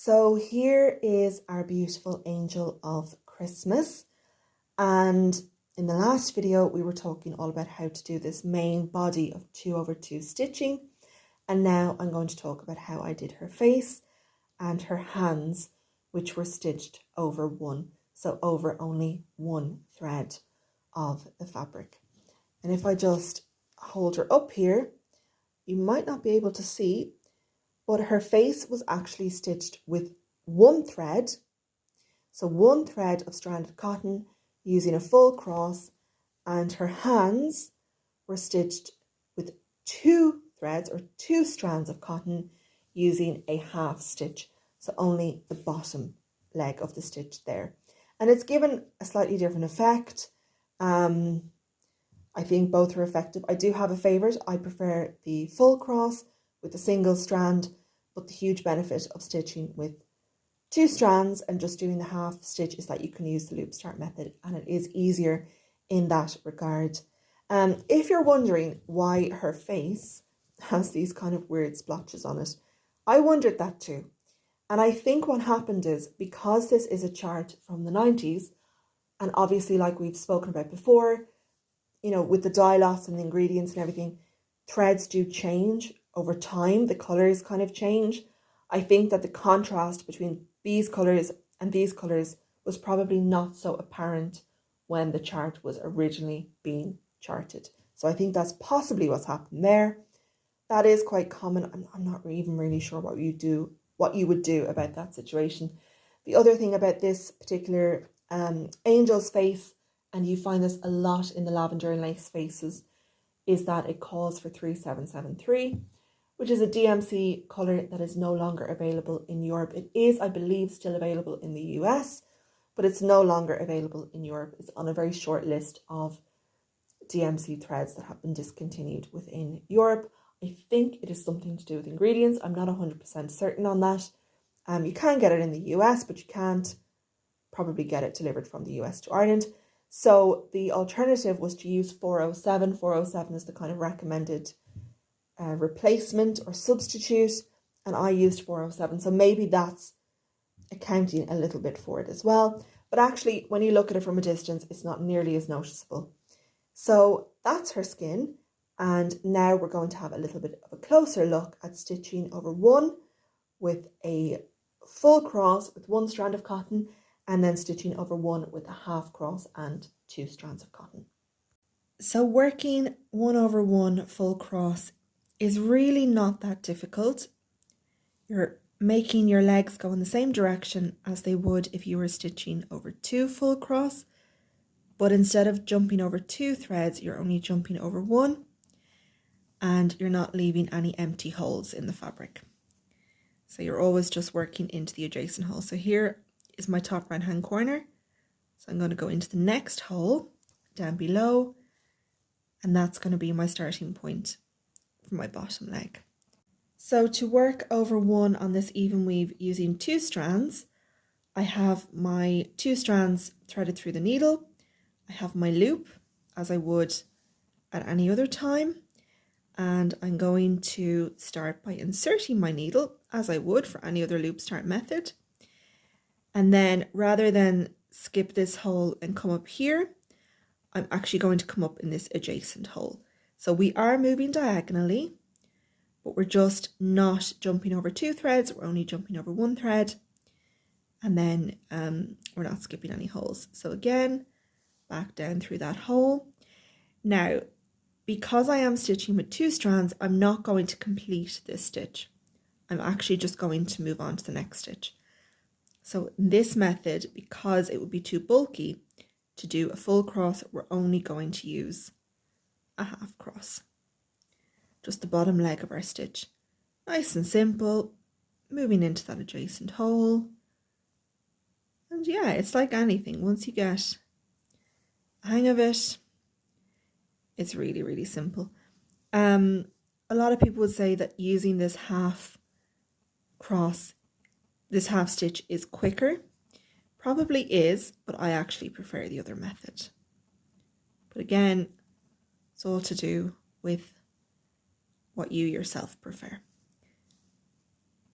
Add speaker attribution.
Speaker 1: So here is our beautiful angel of Christmas, and in the last video we were talking all about how to do this main body of 2/2 stitching, and now I'm going to talk about how I did her face and her hands, which were stitched over one, so over only one thread of the fabric. And if I just hold her up here, you might not be able to see, but her face was actually stitched with one thread. So one thread of stranded cotton using a full cross, and her hands were stitched with two threads or two strands of cotton using a half stitch. So only the bottom leg of the stitch there. And it's given a slightly different effect. I think both are effective. I do have a favourite. I prefer the full cross with a single strand, but the huge benefit of stitching with two strands and just doing the half stitch is that you can use the loop start method, and it is easier in that regard. If you're wondering why her face has these kind of weird splotches on it, I wondered that too. And I think what happened is, because this is a chart from the 90s, and obviously like we've spoken about before, you know, with the dye lots and the ingredients and everything, threads do change over time. The colours kind of change. I think that the contrast between these colours and these colours was probably not so apparent when the chart was originally being charted. So I think that's possibly what's happened there. That is quite common. I'm not even really sure what you would do about that situation. The other thing about this particular angel's face, and you find this a lot in the lavender and lace faces, is that it calls for 3773, which is a DMC colour that is no longer available in Europe. It is, I believe, still available in the US, but it's no longer available in Europe. It's on a very short list of DMC threads that have been discontinued within Europe. I think it is something to do with ingredients. I'm not 100% certain on that. You can get it in the US, but you can't probably get it delivered from the US to Ireland. So the alternative was to use 407. 407 is the kind of recommended replacement or substitute, and I used 407. So maybe that's accounting a little bit for it as well. But actually, when you look at it from a distance, it's not nearly as noticeable. So that's her skin. And now we're going to have a little bit of a closer look at stitching over one with a full cross with one strand of cotton, and then stitching over one with a half cross and two strands of cotton. So working 1/1 full cross is really not that difficult. You're making your legs go in the same direction as they would if you were stitching over two full cross, but instead of jumping over two threads, you're only jumping over one, and you're not leaving any empty holes in the fabric. So you're always just working into the adjacent hole. So here is my top right hand corner. So I'm going to go into the next hole down below, and that's going to be my starting point for my bottom leg. So to work over one on this even weave using two strands, I have my two strands threaded through the needle. I have my loop, as I would at any other time, and I'm going to start by inserting my needle as I would for any other loop start method. And then rather than skip this hole and come up here, I'm actually going to come up in this adjacent hole. So we are moving diagonally, but we're just not jumping over two threads. We're only jumping over one thread, and then we're not skipping any holes. So again, back down through that hole. Now, because I am stitching with two strands, I'm not going to complete this stitch. I'm actually just going to move on to the next stitch. So in this method, because it would be too bulky to do a full cross, we're only going to use a half cross. Just the bottom leg of our stitch. Nice and simple, moving into that adjacent hole. And yeah, it's like anything. Once you get the hang of it, it's really, really simple. A lot of people would say that using this half cross, this half stitch is quicker. Probably is, but I actually prefer the other method. But again, it's all to do with what you yourself prefer.